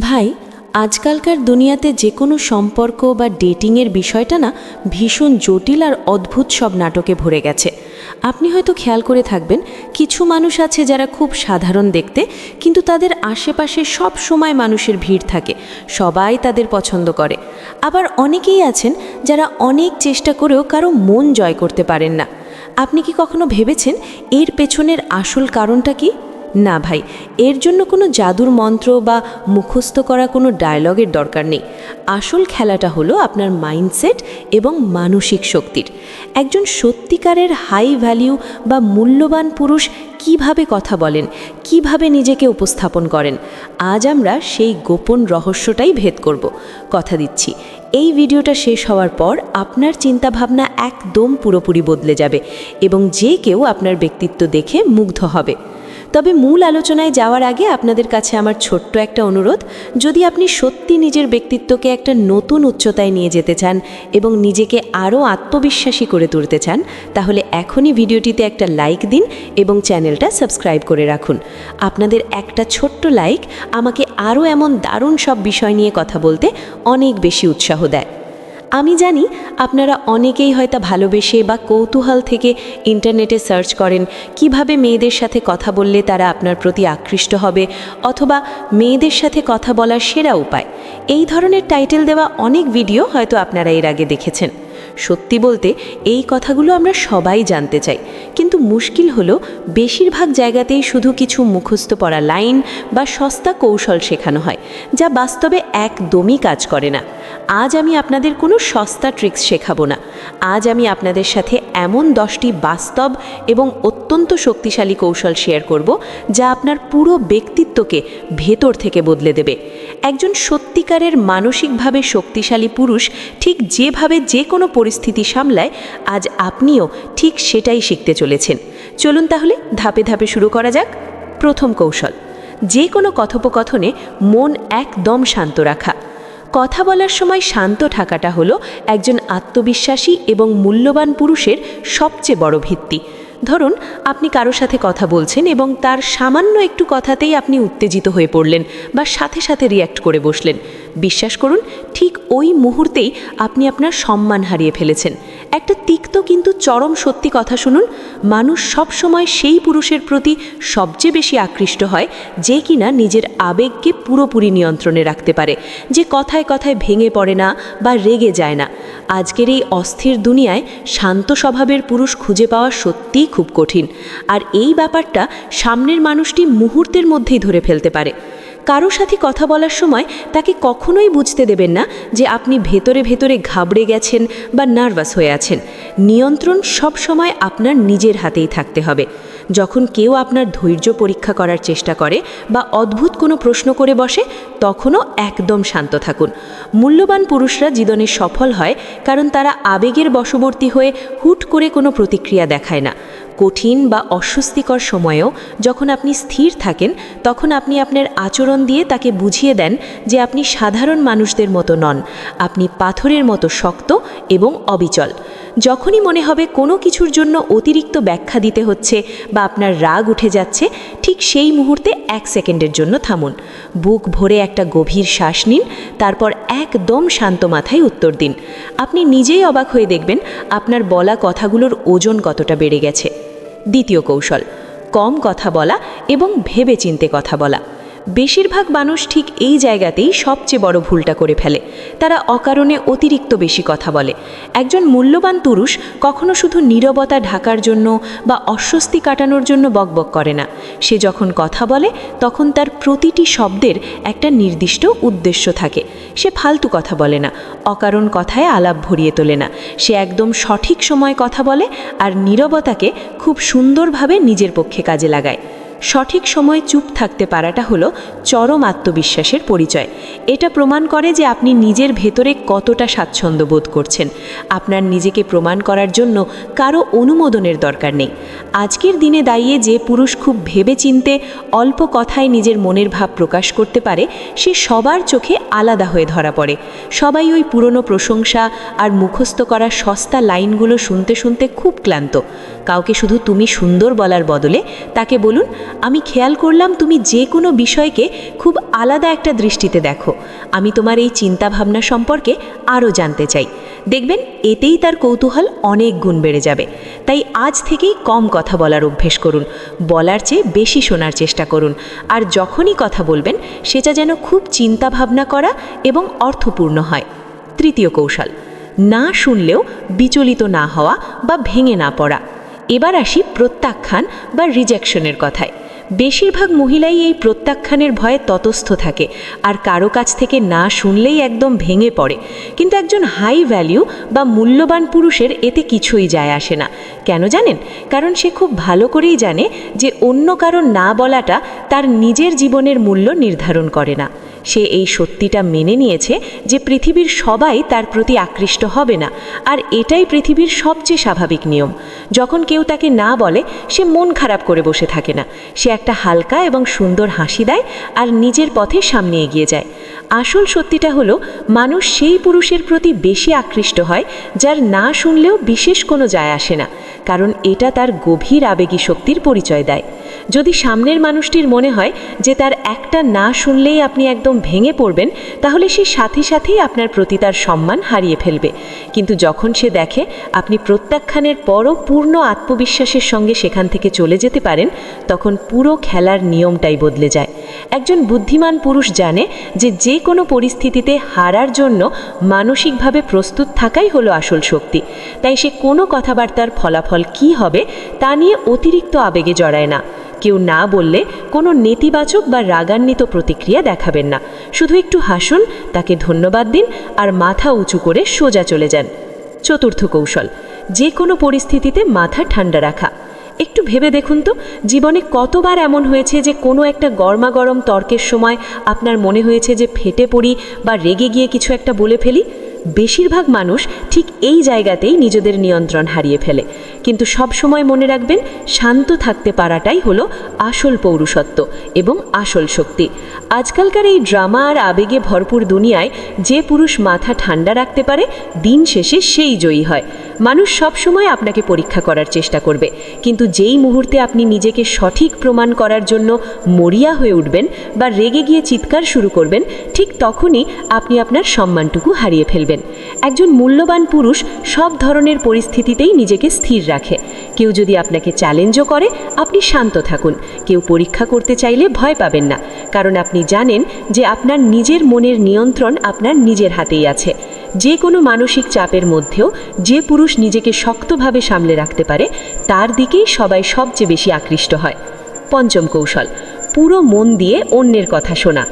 ভাই, আজকালকার দুনিয়াতে যে কোনো সম্পর্ক বা ডেটিংয়ের বিষয়টা না ভীষণ জটিল আর অদ্ভুত সব নাটকে ভরে গেছে। আপনি হয়তো খেয়াল করে থাকবেন, কিছু মানুষ আছে যারা খুব সাধারণ দেখতে, কিন্তু তাদের আশেপাশে সব সময় মানুষের ভিড় থাকে, সবাই তাদের পছন্দ করে। আবার অনেকেই আছেন যারা অনেক চেষ্টা করেও কারো মন জয় করতে পারেন না। আপনি কি কখনো ভেবেছেন এর পেছনের আসল কারণটা কি? না ভাই, এর জন্য কোনো জাদুর মন্ত্র বা মুখস্থ করা কোনো ডায়লগের দরকার নেই। আসল খেলাটা হলো আপনার মাইন্ডসেট এবং মানসিক শক্তির। একজন সত্যিকারের হাই ভ্যালিউ বা মূল্যবান পুরুষ কিভাবে কথা বলেন, কিভাবে নিজেকে উপস্থাপন করেন, আজ আমরা সেই গোপন রহস্যটাই ভেদ করব। কথা দিচ্ছি, এই ভিডিওটা শেষ হওয়ার পর আপনার চিন্তাভাবনা একদম পুরোপুরি বদলে যাবে এবং যে কেউ আপনার ব্যক্তিত্ব দেখে মুগ্ধ হবে। তবে মূল আলোচনায় যাওয়ার আগে আপনাদের কাছে আমার ছোট্ট একটা অনুরোধ, যদি আপনি সত্যি নিজের ব্যক্তিত্বকে একটা নতুন উচ্চতায় নিয়ে যেতে চান এবং নিজেকে আরও আত্মবিশ্বাসী করে তুলতে চান, তাহলে এখনই ভিডিওটিতে একটা লাইক দিন এবং চ্যানেলটা সাবস্ক্রাইব করে রাখুন। আপনাদের একটা ছোট্ট লাইক আমাকে আরও এমন দারুণ সব বিষয় নিয়ে কথা বলতে অনেক বেশি উৎসাহ দেয়। আমি জানি আপনারা অনেকেই হয়তো ভালোবেসে বা কৌতূহল থেকে ইন্টারনেটে সার্চ করেন কিভাবে মেয়েদের সাথে কথা বললে তারা আপনার প্রতি আকৃষ্ট হবে, অথবা মেয়েদের সাথে কথা বলার সেরা উপায়। এই ধরনের টাইটেল দেওয়া অনেক ভিডিও হয়তো আপনারা এর আগে দেখেছেন। সত্যি বলতে এই কথাগুলো আমরা সবাই জানতে চাই, কিন্তু মুশকিল হলো বেশিরভাগ জায়গাতেই শুধু কিছু মুখস্থ পড়া লাইন বা সস্তা কৌশল শেখানো হয়, যা বাস্তবে একদমই কাজ করে না। আজ আমি আপনাদের কোনো সস্তা ট্রিক্স শেখাবো না। আজ আমি আপনাদের সাথে এমন 10টি বাস্তব এবং অত্যন্ত শক্তিশালী কৌশল শেয়ার করব, যা আপনার পুরো ব্যক্তিত্বকে ভেতর থেকে বদলে দেবে। একজন সত্যিকারের মানসিকভাবে শক্তিশালী পুরুষ ঠিক যেভাবে যে কোনো পরিস্থিতি সামলায়, আজ আপনিও ঠিক সেটাই শিখতে চলেছেন। চলুন তাহলে ধাপে ধাপে শুরু করা যাক। প্রথম কৌশল, যে কোনো কথোপকথনে মন একদম শান্ত রাখা। কথা বলার সময় শান্ত থাকাটা হলো একজন আত্মবিশ্বাসী এবং মূল্যবান পুরুষের সবচেয়ে বড় ভিত্তি। ধরুন, আপনি কারো সাথে কথা বলছেন এবং তার সামান্য একটু কথাতেই আপনি উত্তেজিত হয়ে পড়লেন বা সাথে সাথে রিয়্যাক্ট করে বসলেন। বিশ্বাস করুন, ঠিক ওই মুহূর্তেই আপনি আপনার সম্মান হারিয়ে ফেলেছেন। একটা তিক্ত কিন্তু চরম সত্যি কথা শুনুন, মানুষ সব সময় সেই পুরুষের প্রতি সবচেয়ে বেশি আকৃষ্ট হয় যে কিনা নিজের আবেগকে পুরোপুরি নিয়ন্ত্রণে রাখতে পারে, যে কথায় কথায় ভেঙে পড়ে না বা রেগে যায় না। আজকের এই অস্থির দুনিয়ায় শান্ত স্বভাবের পুরুষ খুঁজে পাওয়া সত্যিই খুব কঠিন, আর এই ব্যাপারটা সামনের মানুষটি মুহূর্তের মধ্যেই ধরে ফেলতে পারে। কারো সাথে কথা বলার সময় তাকে কখনোই বুঝতে দেবেন না যে আপনি ভেতরে ভেতরে ঘাবড়ে গেছেন বা নার্ভাস হয়ে আছেন। নিয়ন্ত্রণ সব সময় আপনার নিজের হাতেই থাকতে হবে। যখন কেউ আপনার ধৈর্য পরীক্ষা করার চেষ্টা করে বা অদ্ভুত কোনো প্রশ্ন করে বসে, তখনও একদম শান্ত থাকুন। মূল্যবান পুরুষরা জীবনে সফল হয় কারণ তারা আবেগের বশবর্তী হয়ে হুট করে কোনো প্রতিক্রিয়া দেখায় না। কঠিন বা অস্বস্তিকর সময়েও যখন আপনি স্থির থাকেন, তখন আপনি আপনার আচরণ দিয়ে তাকে বুঝিয়ে দেন যে আপনি সাধারণ মানুষদের মতো নন, আপনি পাথরের মতো শক্ত এবং অবিচল। যখনই মনে হবে কোনো কিছুর জন্য অতিরিক্ত ব্যাখ্যা দিতে হচ্ছে বা আপনার রাগ উঠে যাচ্ছে, ঠিক সেই মুহূর্তে 1 সেকেন্ডের জন্য থামুন। বুক ভরে একটা গভীর শ্বাস নিন, তারপর একদম শান্ত মাথায় উত্তর দিন। আপনি নিজেই অবাক হয়ে দেখবেন আপনার বলা কথাগুলোর ওজন কতটা বেড়ে গেছে। দ্বিতীয় কৌশল, কম কথা বলা এবং ভেবেচিন্তে কথা বলা। বেশিরভাগ মানুষ ঠিক এই জায়গাতেই সবচেয়ে বড় ভুলটা করে ফেলে। তারা অকারণে অতিরিক্ত বেশি কথা বলে। একজন মূল্যবান পুরুষ কখনো শুধু নীরবতা ঢাকার জন্য বা অস্বস্তি কাটানোর জন্য বকবক করে না। সে যখন কথা বলে তখন তার প্রতিটি শব্দের একটা নির্দিষ্ট উদ্দেশ্য থাকে। সে ফালতু কথা বলে না, অকারণ কথায় আলাপ ভরিয়ে তোলে না। সে একদম সঠিক সময় কথা বলে আর নীরবতাকে খুব সুন্দরভাবে নিজের পক্ষে কাজে লাগায়। সঠিক সময়ে চুপ থাকতে পারাটা হলো চরম আত্মবিশ্বাসের পরিচয়। এটা প্রমাণ করে যে আপনি নিজের ভেতরে কতটা স্বাচ্ছন্দ্য বোধ করছেন। আপনার নিজেকে প্রমাণ করার জন্য কারো অনুমোদনের দরকার নেই। আজকের দিনে দাঁড়িয়ে যে পুরুষ খুব ভেবেচিন্তে অল্প কথায় নিজের মনের ভাব প্রকাশ করতে পারে, সে সবার চোখে আলাদা হয়ে ধরা পড়ে। সবাই ওই পুরনো প্রশংসা আর মুখস্থ করা সস্তা লাইনগুলো শুনতে শুনতে খুব ক্লান্ত। কাউকে শুধু তুমি সুন্দর বলার বদলে তাকে বলুন, আমি খেয়াল করলাম তুমি যে কোনো বিষয়কে খুব আলাদা একটা দৃষ্টিতে দেখো। আমি তোমার এই চিন্তাভাবনা সম্পর্কে আরও জানতে চাই। দেখবেন এতেই তার কৌতূহল অনেক গুণ বেড়ে যাবে। তাই আজ থেকেই কম কথা বলার অভ্যেস করুন, বলার চেয়ে বেশি শোনার চেষ্টা করুন। আর যখনই কথা বলবেন সেটা যেন খুব চিন্তাভাবনা করা এবং অর্থপূর্ণ হয়। তৃতীয় কৌশল, না শুনলেও বিচলিত না হওয়া বা ভেঙে না পড়া। এবার আসি প্রত্যাখ্যান বা রিজেকশনের কথায়। বেশিরভাগ মহিলাই এই প্রত্যাখ্যানের ভয়ে ততস্থ থাকে আর কারো কাছ থেকে না শুনলেই একদম ভেঙে পড়ে। কিন্তু একজন হাই ভ্যালিউ বা মূল্যবান পুরুষের এতে কিছুই যায় আসে না। কেন জানেন? কারণ সে খুব ভালো করেই জানে যে অন্য কারো না বলাটা তার নিজের জীবনের মূল্য নির্ধারণ করে না। সে এই সত্যিটা মেনে নিয়েছে যে পৃথিবীর সবাই তার প্রতি আকৃষ্ট হবে না, আর এটাই পৃথিবীর সবচেয়ে স্বাভাবিক নিয়ম। যখন কেউ তাকে না বলে সে মন খারাপ করে বসে থাকে না, সে একটা হালকা এবং সুন্দর হাসি দেয় আর নিজের পথে সামনে এগিয়ে যায়। আসল সত্যিটা হলো, মানুষ সেই পুরুষের প্রতি বেশি আকৃষ্ট হয় যার না শুনলেও বিশেষ কোনো যায় আসে না, কারণ এটা তার গভীর আবেগী শক্তির পরিচয় দেয়। যদি সামনের মানুষটির মনে হয় যে তার একটা না শুনলেই আপনি একদম ভেঙে পড়বেন, তাহলে সে সাথে সাথেই আপনার প্রতি তার সম্মান হারিয়ে ফেলবে। কিন্তু যখন সে দেখে আপনি প্রত্যাখ্যানের পরও পূর্ণ আত্মবিশ্বাসের সঙ্গে সেখান থেকে চলে যেতে পারেন, তখন পুরো খেলার নিয়মটাই বদলে যায়। একজন বুদ্ধিমান পুরুষ জানে যে যে কোনো পরিস্থিতিতে হারার জন্য মানসিকভাবে প্রস্তুত থাকাই হলো আসল শক্তি। তাই সে কোনো কথাবার্তার ফলাফল কী হবে তা নিয়ে অতিরিক্ত আবেগে জড়ায় না। কেউ না বললে কোনো নেতিবাচক বা রাগান্বিত প্রতিক্রিয়া দেখাবেন না, শুধু একটু হাসুন, তাকে ধন্যবাদ দিন আর মাথা উঁচু করে সোজা চলে যান। চতুর্থ কৌশল, যে কোনো পরিস্থিতিতে মাথা ঠান্ডা রাখা। একটু ভেবে দেখুন তো, জীবনে কতবার এমন হয়েছে যে কোনো একটা গরমাগরম তর্কের সময় আপনার মনে হয়েছে যে ফেটে পড়ি বা রেগে গিয়ে কিছু একটা বলে ফেলি? বেশিরভাগ মানুষ ঠিক এই জায়গাতেই নিজেদের নিয়ন্ত্রণ হারিয়ে ফেলে। কিন্তু সব সময় মনে রাখবেন, শান্ত থাকতে পারাটাই হলো আসল পৌরুষত্ব এবং আসল শক্তি। আজকালকার এই ড্রামা আর আবেগে ভরপুর দুনিয়ায় যে পুরুষ মাথা ঠান্ডা রাখতে পারে, দিন শেষে সেই জয়ী হয়। মানুষ সব সময় আপনাকে পরীক্ষা করার চেষ্টা করবে, কিন্তু যেই মুহূর্তে আপনি নিজেকে সঠিক প্রমাণ করার জন্য মরিয়া হয়ে উঠবেন বা রেগে গিয়ে চিৎকার শুরু করবেন, ঠিক তখনই আপনি আপনার সম্মানটুকু হারিয়ে ফেলবেন। একজন মূল্যবান পুরুষ সব ধরনের পরিস্থিতিতেই নিজেকে স্থির রাখে। কেউ যদি আপনাকে চ্যালেঞ্জও করে, আপনি শান্ত থাকুন। কেউ পরীক্ষা করতে চাইলে ভয় পাবেন না, কারণ আপনি জানেন যে আপনার নিজের মনের নিয়ন্ত্রণ আপনার নিজের হাতেই আছে। যে কোনো মানসিক চাপের মধ্যেও যে পুরুষ নিজেকে শক্তভাবে সামলে রাখতে পারে, তার দিকেই সবাই সবচেয়ে বেশি আকৃষ্ট হয়। পঞ্চম কৌশল, পুরো মন দিয়ে অন্যের কথা শোনা।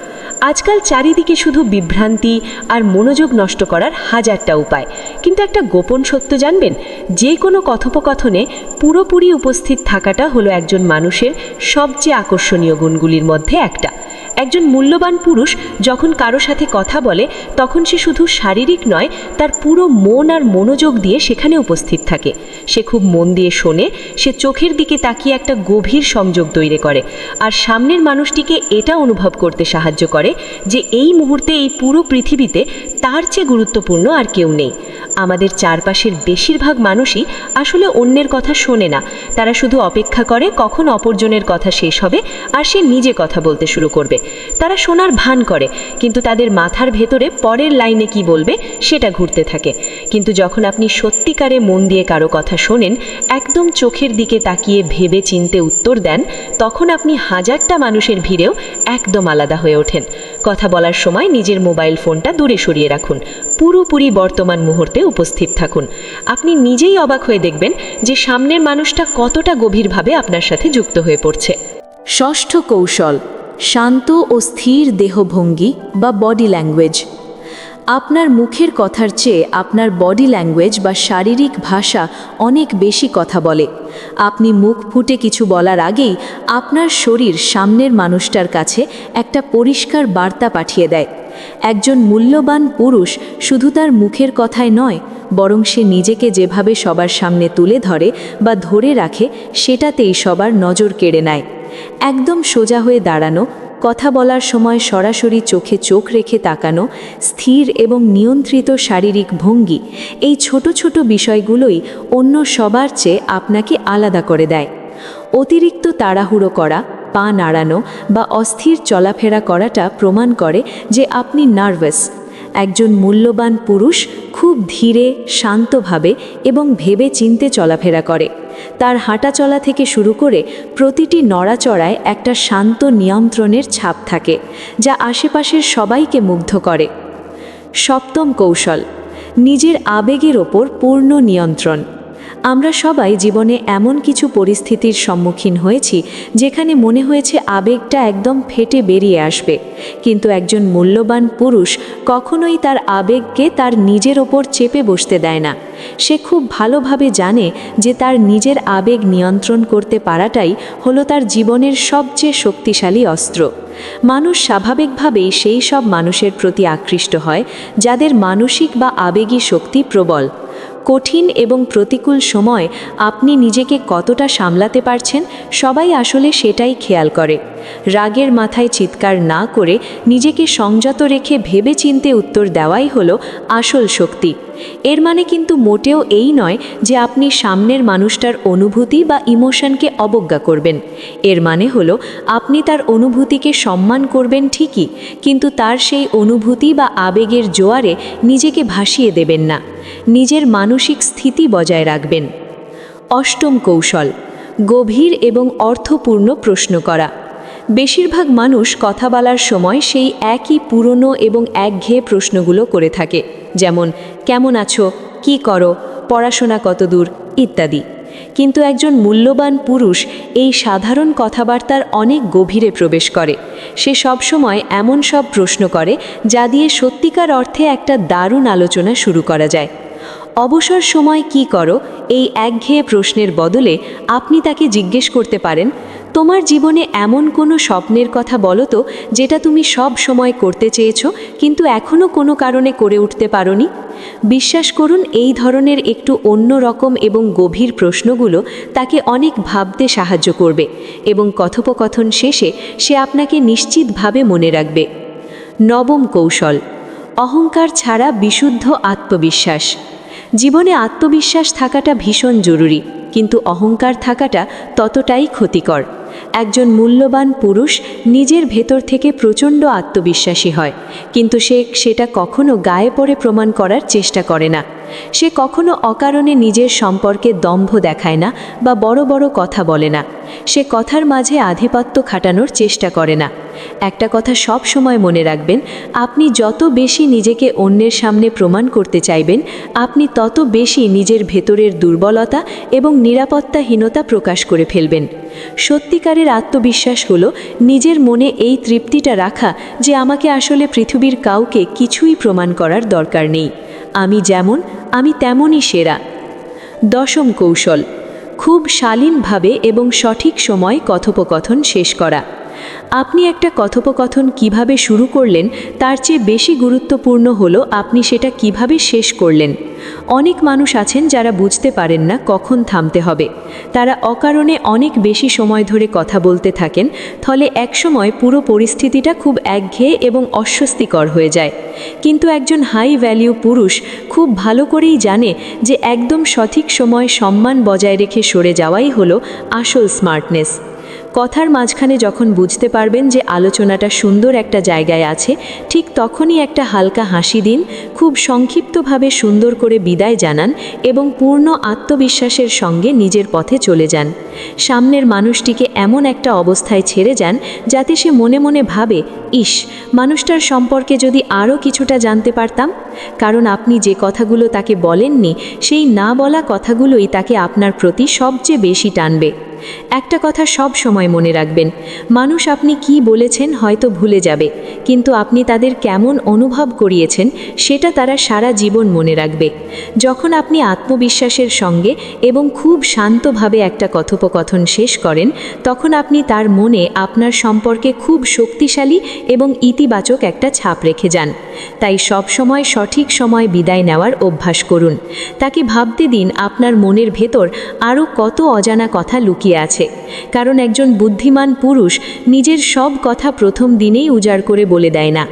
আজকাল চারিদিকে শুধু বিভ্রান্তি আর মনোযোগ নষ্ট করার হাজারটা উপায়, কিন্তু একটা গোপন সত্য জানবেন, যে কোনো কথোপকথনে পুরোপুরি উপস্থিত থাকাটা হলো একজন মানুষের সবচেয়ে আকর্ষণীয় গুণগুলির মধ্যে একটা। একজন মূল্যবান পুরুষ যখন কারো সাথে কথা বলে, তখন সে শুধু শারীরিক নয়, তার পুরো মন আর মনোযোগ দিয়ে সেখানে উপস্থিত থাকে। সে খুব মন দিয়ে শোনে, সে চোখের দিকে তাকিয়ে একটা গভীর সংযোগ তৈরি করে, আর সামনের মানুষটিকে এটা অনুভব করতে সাহায্য করে যে এই মুহূর্তে এই পুরো পৃথিবীতে তার চেয়ে গুরুত্বপূর্ণ আর কেউ নেই। আমাদের চারপাশের বেশিরভাগ মানুষই আসলে অন্যের কথা শোনে না। তারা শুধু অপেক্ষা করে কখন অপরজনের কথা শেষ হবে আর সে নিজে কথা বলতে শুরু করবে। তারা শোনার ভান করে, কিন্তু তাদের মাথার ভেতরে পরের লাইনে কি বলবে সেটা ঘুরতে থাকে। কিন্তু যখন আপনি সত্যিকারে মন দিয়ে কারো কথা শোনেন, একদম চোখের দিকে তাকিয়ে ভেবে চিনতে উত্তর দেন, তখন আপনি হাজারটা মানুষের ভিড়েও একদম আলাদা হয়ে ওঠেন। কথা বলার সময় নিজের মোবাইল ফোনটা দূরে সরিয়ে রাখুন, পুরোপুরি বর্তমান মুহূর্তে উপস্থিত থাকুন। আপনি নিজেই অবাক হয়ে দেখবেন যে সামনের মানুষটা কতটা গভীরভাবে আপনার সাথে যুক্ত হয়ে পড়ছে। ষষ্ঠ কৌশল, শান্ত ও স্থির দেহভঙ্গি বা বডি ল্যাঙ্গুয়েজ। আপনার মুখের কথার চেয়ে আপনার বডি ল্যাঙ্গুয়েজ বা শারীরিক ভাষা অনেক বেশি কথা বলে। আপনি মুখ ফুটে কিছু বলার আগেই আপনার শরীর সামনের মানুষটার কাছে একটা পরিষ্কার বার্তা পাঠিয়ে দেয়। একজন মূল্যবান পুরুষ শুধু তার মুখের কথায় নয়, বরং সে নিজেকে যেভাবে সবার সামনে তুলে ধরে বা ধরে রাখে, সেটাতেই সবার নজর কেড়ে নেয়। একদম সোজা হয়ে দাঁড়ানো, কথা বলার সময় সরাসরি চোখে চোখ রেখে তাকানো, স্থির এবং নিয়ন্ত্রিত শারীরিক ভঙ্গি, এই ছোট ছোট বিষয়গুলোই অন্য সবার চেয়ে আপনাকে আলাদা করে দেয়। অতিরিক্ত তাড়াহুড়ো করা, পা নাড়ানো বা অস্থির চলাফেরা করাটা প্রমাণ করে যে আপনি নার্ভাস। একজন মূল্যবান পুরুষ খুব ধীরে, শান্তভাবে এবং ভেবে চিন্তে চলাফেরা করে। তার হাঁটাচলা থেকে শুরু করে প্রতিটি নড়াচড়ায় একটা শান্ত নিয়ন্ত্রণের ছাপ থাকে, যা আশেপাশের সবাইকে মুগ্ধ করে। সপ্তম কৌশল, নিজের আবেগের ওপর পূর্ণ নিয়ন্ত্রণ। আমরা সবাই জীবনে এমন কিছু পরিস্থিতির সম্মুখীন হয়েছি যেখানে মনে হয়েছে আবেগটা একদম ফেটে বেরিয়ে আসবে, কিন্তু একজন মূল্যবান পুরুষ কখনোই তার আবেগকে তার নিজের ওপর চেপে বসতে দেয় না। সে খুব ভালোভাবে জানে যে তার নিজের আবেগ নিয়ন্ত্রণ করতে পারাটাই হলো তার জীবনের সবচেয়ে শক্তিশালী অস্ত্র। মানুষ স্বাভাবিকভাবেই সেই সব মানুষের প্রতি আকৃষ্ট হয় যাদের মানসিক বা আবেগী শক্তি প্রবল। কঠিন এবং প্রতিকূল সময় আপনি নিজেকে কতটা সামলাতে পারছেন, সবাই আসলে সেটাই খেয়াল করে। রাগের মাথায় চিৎকার না করে নিজেকে সংযত রেখে ভেবেচিন্তে উত্তর দেওয়াই হলো আসল শক্তি। এর মানে কিন্তু মোটেও এই নয় যে আপনি সামনের মানুষটার অনুভূতি বা ইমোশনকে অবজ্ঞা করবেন। এর মানে হলো আপনি তার অনুভূতিকে সম্মান করবেন ঠিকই, কিন্তু তার সেই অনুভূতি বা আবেগের জোয়ারে নিজেকে ভাসিয়ে দেবেন না। নিজের মানসিক স্থিতি বজায় রাখবেন। অষ্টম কৌশল, গভীর এবং অর্থপূর্ণ প্রশ্ন করা। বেশিরভাগ মানুষ কথা বলার সময় সেই একই পুরনো এবং একঘেয়ে প্রশ্নগুলো করে থাকে, যেমন কেমন আছো, কি করো, পড়াশোনা কতদূর ইত্যাদি। কিন্তু একজন মূল্যবান পুরুষ এই সাধারণ কথাবার্তার অনেক গভীরে প্রবেশ করে। সে সবসময় এমন সব প্রশ্ন করে যা দিয়ে সত্যিকার অর্থে একটা দারুণ আলোচনা শুরু করা যায়। অবসর সময় কি করো এই একঘেয়ে প্রশ্নের বদলে আপনি তাকে জিজ্ঞেস করতে পারেন, তোমার জীবনে এমন কোনো স্বপ্নের কথা বলো তো যেটা তুমি সব সময় করতে চেয়েছো কিন্তু এখনও কোনো কারণে করে উঠতে পারোনি। বিশ্বাস করুন, এই ধরনের একটু অন্য রকম এবং গভীর প্রশ্নগুলো তাকে অনেক ভাবতে সাহায্য করবে এবং কথোপকথন শেষে সে আপনাকে নিশ্চিতভাবে মনে রাখবে। নবম কৌশল, অহংকার ছাড়া বিশুদ্ধ আত্মবিশ্বাস। জীবনে আত্মবিশ্বাস থাকাটা ভীষণ জরুরি, কিন্তু অহংকার থাকাটা ততটাই ক্ষতিকর। একজন মূল্যবান পুরুষ নিজের ভেতর থেকে প্রচণ্ড আত্মবিশ্বাসী হয়, কিন্তু সে সেটা কখনো গায়ে পড়ে প্রমাণ করার চেষ্টা করে না। সে কখনো অকারণে নিজের সম্পর্কে দম্ভ দেখায় না বা বড় বড় কথা বলে না। সে কথার মাঝে আধিপত্য খাটানোর চেষ্টা করে না। একটা কথা সব সময় মনে রাখবেন, আপনি যত বেশি নিজেকে অন্যের সামনে প্রমাণ করতে চাইবেন, আপনি তত বেশি নিজের ভেতরের দুর্বলতা এবং নিরাপত্তাহীনতা প্রকাশ করে ফেলবেন। সত্যিকারের আত্মবিশ্বাস হলো নিজের মনে এই তৃপ্তিটা রাখা যে আমাকে আসলে পৃথিবীর কাউকে কিছুই প্রমাণ করার দরকার নেই। আমি যেমন, আমি তেমনই সেরা। দশম কৌশল, খুব শালীনভাবে এবং সঠিক সময় কথোপকথন শেষ করা। আপনি একটা কথোপকথন কিভাবে শুরু করলেন তার চেয়ে বেশি গুরুত্বপূর্ণ হলো আপনি সেটা কিভাবে শেষ করলেন। অনেক মানুষ আছেন যারা বুঝতে পারেন না কখন থামতে হবে। তারা অকারণে অনেক বেশি সময় ধরে কথা বলতে থাকেন, ফলে একসময় পুরো পরিস্থিতিটা খুব একঘেয়ে এবং অস্বস্তিকর হয়ে যায়। কিন্তু একজন হাই ভ্যালিউ পুরুষ খুব ভালো করেই জানে যে একদম সঠিক সময় সম্মান বজায় রেখে সরে যাওয়াই হলো আসল স্মার্টনেস। কথার মাঝখানে যখন বুঝতে পারবেন যে আলোচনাটা সুন্দর একটা জায়গায় আছে, ঠিক তখনই একটা হালকা হাসি দিন, খুব সংক্ষিপ্তভাবে সুন্দর করে বিদায় জানান এবং পূর্ণ আত্মবিশ্বাসের সঙ্গে নিজের পথে চলে যান। সামনের মানুষটিকে এমন একটা অবস্থায় ছেড়ে যান যাতে সে মনে মনে ভাবে, ইস, মানুষটার সম্পর্কে যদি আরও কিছুটা জানতে পারতাম। কারণ আপনি যে কথাগুলো তাকে বলেননি, সেই না বলা কথাগুলোই তাকে আপনার প্রতি সবচেয়ে বেশি টানবে। একটা কথা সব সময় মনে রাখবেন, মানুষ আপনি কি বলেছেন হয়তো ভুলে যাবে, কিন্তু আপনি তাদের কেমন অনুভব করিয়েছেন সেটা তারা সারা জীবন মনে রাখবে। যখন আপনি আত্মবিশ্বাসের সঙ্গে এবং খুব শান্তভাবে একটা কথোপকথন শেষ করেন, তখন আপনি তার মনে আপনার সম্পর্কে খুব শক্তিশালী এবং ইতিবাচক একটা ছাপ রেখে যান। তাই সব সময় সঠিক সময় বিদায় নেওয়ার অভ্যাস করুন। তাকে ভাবতে দিন আপনার মনের ভেতর আরও কত অজানা কথা লুকিয়ে আছে। কারণ একজন বুদ্ধিমান পুরুষ নিজের সব কথা প্রথম দিনেই উজাড় করে বলে দেয় না।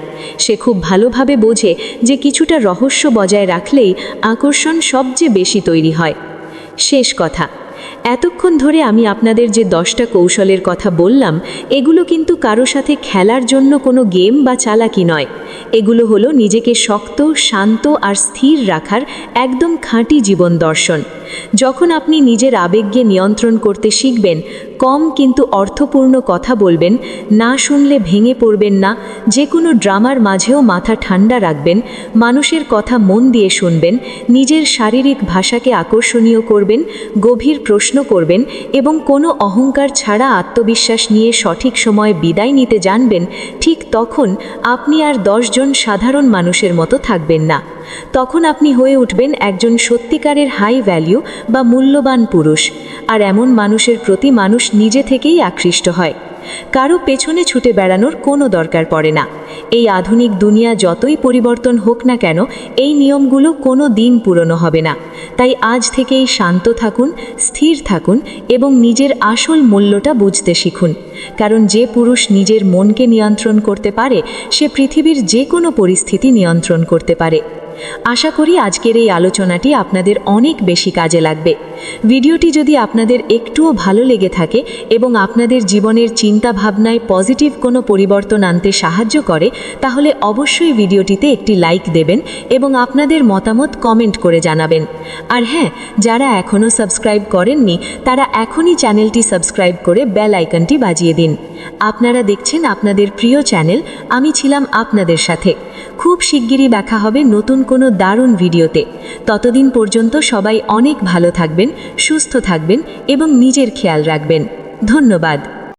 সে খুব ভালোভাবে বোঝে যে কিছুটা রহস্য বজায় রাখলেই আকর্ষণ সবচেয়ে বেশি তৈরি হয়। শেষ কথা, এতক্ষণ ধরে আমি আপনাদের যে 10টা কৌশলের কথা বললাম, এগুলো কিন্তু কারো সাথে খেলার জন্য কোনো গেম বা চালাকি নয়। এগুলো হলো নিজেকে শক্ত, শান্ত আর স্থির রাখার একদম খাঁটি জীবন দর্শন। যখন আপনি নিজের আবেগকে নিয়ন্ত্রণ করতে শিখবেন, কম কিন্তু অর্থপূর্ণ কথা বলবেন, না শুনলে ভেঙে পড়বেন না, যে কোনো ড্রামার মাঝেও মাথা ঠান্ডা রাখবেন, মানুষের কথা মন দিয়ে শুনবেন, নিজের শারীরিক ভাষাকে আকর্ষণীয় করবেন, গভীর প্রশ্ন করবেন এবং কোনো অহংকার ছাড়া আত্মবিশ্বাস নিয়ে সঠিক সময়ে বিদায় নিতে জানবেন, ঠিক তখন আপনি আর 10 জন সাধারণ মানুষের মতো থাকবেন না। তখন আপনি হয়ে উঠবেন একজন সত্যিকারের হাই ভ্যালু বা মূল্যবান পুরুষ। আর এমন মানুষের প্রতি মানুষ নিজে থেকেই আকৃষ্ট হয়। কারো পেছনে ছুটে বেড়ানোর কোনো দরকার পড়ে না। এই আধুনিক দুনিয়া যতই পরিবর্তন হোক না কেন, এই নিয়মগুলো কোনো দিন পুরনো হবে না। তাই আজ থেকেই শান্ত থাকুন, স্থির থাকুন এবং নিজের আসল মূল্যটা বুঝতে শিখুন। কারণ যে পুরুষ নিজের মনকে নিয়ন্ত্রণ করতে পারে, সে পৃথিবীর যে কোনো পরিস্থিতি নিয়ন্ত্রণ করতে পারে। আশা করি আজকের এই আলোচনাটি আপনাদের অনেক বেশি কাজে লাগবে। ভিডিওটি যদি আপনাদের একটুও ভালো লেগে থাকে এবং আপনাদের জীবনের চিন্তা ভাবনায় পজিটিভ কোনো পরিবর্তন আনতে সাহায্য করে, তাহলে অবশ্যই ভিডিওটিতে একটি লাইক দেবেন এবং আপনাদের মতামত কমেন্ট করে জানাবেন। আর হ্যাঁ, যারা এখনও সাবস্ক্রাইব করেননি, তারা এখনই চ্যানেলটি সাবস্ক্রাইব করে বেল আইকনটি বাজিয়ে দিন। আপনারা দেখছেন আপনাদের প্রিয় চ্যানেল, আমি ছিলাম আপনাদের সাথে। খুব শিগগিরই দেখা হবে নতুন কোনো দারুণ ভিডিওতে। ততদিন পর্যন্ত সবাই অনেক ভালো থাকবেন, সুস্থ থাকবেন এবং নিজের খেয়াল রাখবেন। ধন্যবাদ।